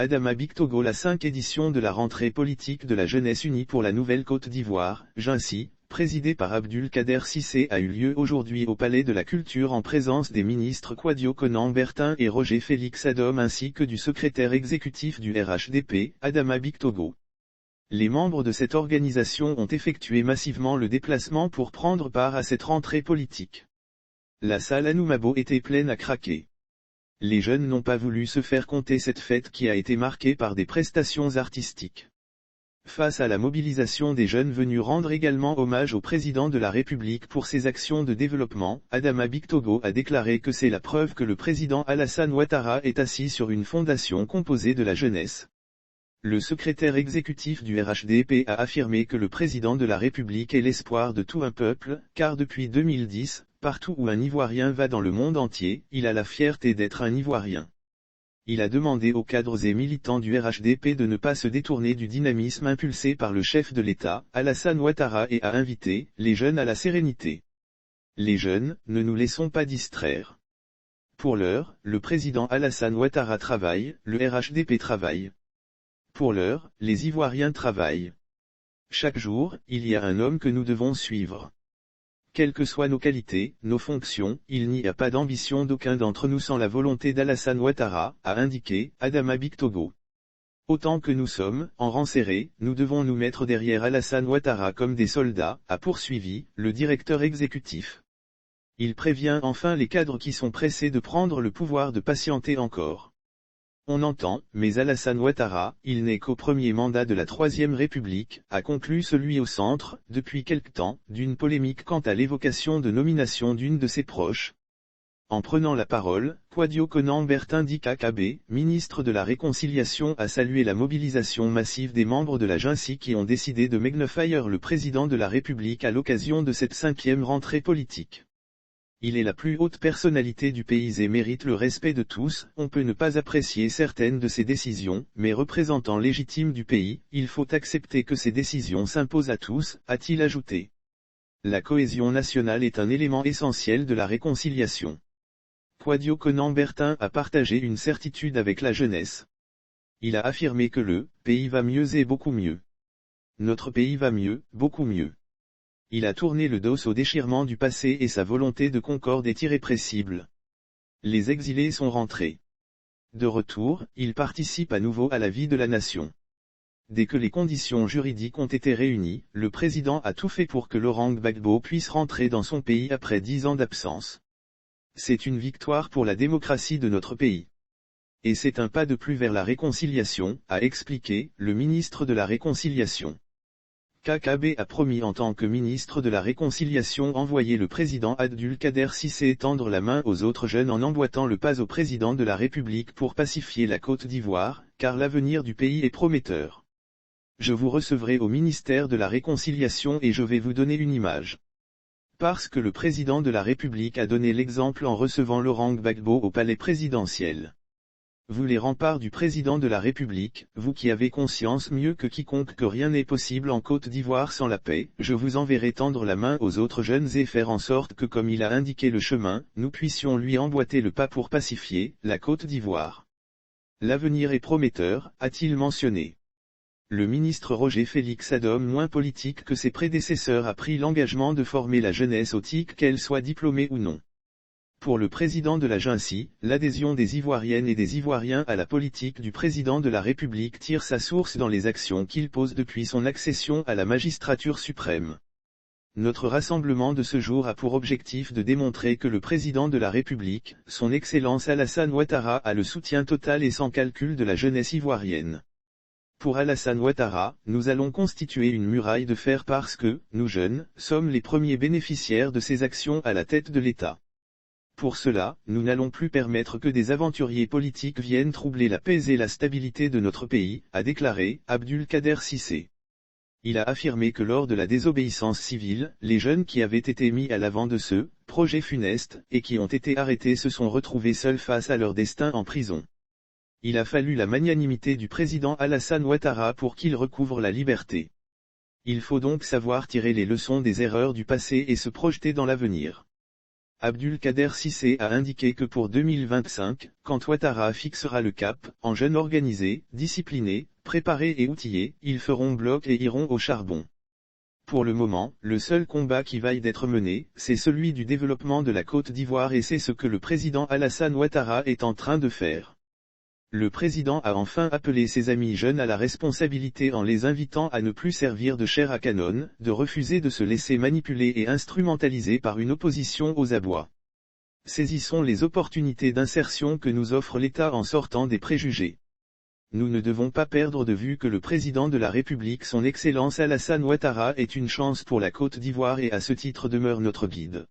Adama Bictogo. La 5e édition de la rentrée politique de la jeunesse unie pour la Nouvelle Côte d'Ivoire, JUNCI, présidée par Abdul-Kader Cissé, a eu lieu aujourd'hui au Palais de la Culture en présence des ministres Kouadio Konan Bertin et Roger Félix Adom ainsi que du secrétaire exécutif du RHDP, Adama Bictogo. Les membres de cette organisation ont effectué massivement le déplacement pour prendre part à cette rentrée politique. La salle Anoumabo était pleine à craquer. Les jeunes n'ont pas voulu se faire compter cette fête qui a été marquée par des prestations artistiques. Face à la mobilisation des jeunes venus rendre également hommage au président de la République pour ses actions de développement, Adama Bictogo a déclaré que c'est la preuve que le président Alassane Ouattara est assis sur une fondation composée de la jeunesse. Le secrétaire exécutif du RHDP a affirmé que le président de la République est l'espoir de tout un peuple, car depuis 2010, partout où un Ivoirien va dans le monde entier, il a la fierté d'être un Ivoirien. Il a demandé aux cadres et militants du RHDP de ne pas se détourner du dynamisme impulsé par le chef de l'État, Alassane Ouattara, et a invité les jeunes à la sérénité. Les jeunes, ne nous laissons pas distraire. Pour l'heure, le président Alassane Ouattara travaille, le RHDP travaille. Pour l'heure, les Ivoiriens travaillent. Chaque jour, il y a un homme que nous devons suivre. Quelles que soient nos qualités, nos fonctions, il n'y a pas d'ambition d'aucun d'entre nous sans la volonté d'Alassane Ouattara, a indiqué Adama Bictogo. Autant que nous sommes, en rang serré, nous devons nous mettre derrière Alassane Ouattara comme des soldats, a poursuivi le directeur exécutif. Il prévient enfin les cadres qui sont pressés de prendre le pouvoir de patienter encore. On entend, mais Alassane Ouattara, il n'est qu'au premier mandat de la Troisième République, a conclu celui au centre, depuis quelque temps, d'une polémique quant à l'évocation de nomination d'une de ses proches. En prenant la parole, Kouadio Konan Bertin dit qu'AKB, ministre de la Réconciliation, a salué la mobilisation massive des membres de la JUNCI qui ont décidé de magnifier le président de la République à l'occasion de cette 5e rentrée politique. Il est la plus haute personnalité du pays et mérite le respect de tous. On peut ne pas apprécier certaines de ses décisions, mais représentant légitime du pays, il faut accepter que ces décisions s'imposent à tous, a-t-il ajouté. La cohésion nationale est un élément essentiel de la réconciliation. Kouadio Konan Bertin a partagé une certitude avec la jeunesse. Il a affirmé que le pays va mieux et beaucoup mieux. Notre pays va mieux, beaucoup mieux. Il a tourné le dos au déchirement du passé et sa volonté de concorde est irrépressible. Les exilés sont rentrés. De retour, ils participent à nouveau à la vie de la nation. Dès que les conditions juridiques ont été réunies, le président a tout fait pour que Laurent Gbagbo puisse rentrer dans son pays après 10 ans d'absence. C'est une victoire pour la démocratie de notre pays. Et c'est un pas de plus vers la réconciliation, a expliqué le ministre de la Réconciliation. KKB a promis en tant que ministre de la Réconciliation envoyer le président Abdul-Kader Cissé tendre la main aux autres jeunes en emboîtant le pas au président de la République pour pacifier la Côte d'Ivoire, car l'avenir du pays est prometteur. Je vous recevrai au ministère de la Réconciliation et je vais vous donner une image. Parce que le président de la République a donné l'exemple en recevant Laurent Gbagbo au palais présidentiel. Vous les remparts du président de la République, vous qui avez conscience mieux que quiconque que rien n'est possible en Côte d'Ivoire sans la paix, je vous enverrai tendre la main aux autres jeunes et faire en sorte que comme il a indiqué le chemin, nous puissions lui emboîter le pas pour pacifier la Côte d'Ivoire. L'avenir est prometteur, a-t-il mentionné. Le ministre Roger Félix Adom, moins politique que ses prédécesseurs, a pris l'engagement de former la jeunesse au TIC qu'elle soit diplômée ou non. Pour le président de la JUNCI, l'adhésion des Ivoiriennes et des Ivoiriens à la politique du président de la République tire sa source dans les actions qu'il pose depuis son accession à la magistrature suprême. Notre rassemblement de ce jour a pour objectif de démontrer que le président de la République, son Excellence Alassane Ouattara, a le soutien total et sans calcul de la jeunesse ivoirienne. Pour Alassane Ouattara, nous allons constituer une muraille de fer parce que, nous jeunes, sommes les premiers bénéficiaires de ces actions à la tête de l'État. Pour cela, nous n'allons plus permettre que des aventuriers politiques viennent troubler la paix et la stabilité de notre pays, a déclaré Abdul-Kader Cissé. Il a affirmé que lors de la désobéissance civile, les jeunes qui avaient été mis à l'avant de ce projet funeste, et qui ont été arrêtés se sont retrouvés seuls face à leur destin en prison. Il a fallu la magnanimité du président Alassane Ouattara pour qu'il recouvre la liberté. Il faut donc savoir tirer les leçons des erreurs du passé et se projeter dans l'avenir. Abdulkader Cissé a indiqué que pour 2025, quand Ouattara fixera le cap, en jeunes organisés, disciplinés, préparés et outillés, ils feront bloc et iront au charbon. Pour le moment, le seul combat qui vaille d'être mené, c'est celui du développement de la Côte d'Ivoire et c'est ce que le président Alassane Ouattara est en train de faire. Le président a enfin appelé ses amis jeunes à la responsabilité en les invitant à ne plus servir de chair à canon, de refuser de se laisser manipuler et instrumentaliser par une opposition aux abois. Saisissons les opportunités d'insertion que nous offre l'État en sortant des préjugés. Nous ne devons pas perdre de vue que le président de la République son Excellence Alassane Ouattara est une chance pour la Côte d'Ivoire et à ce titre demeure notre guide.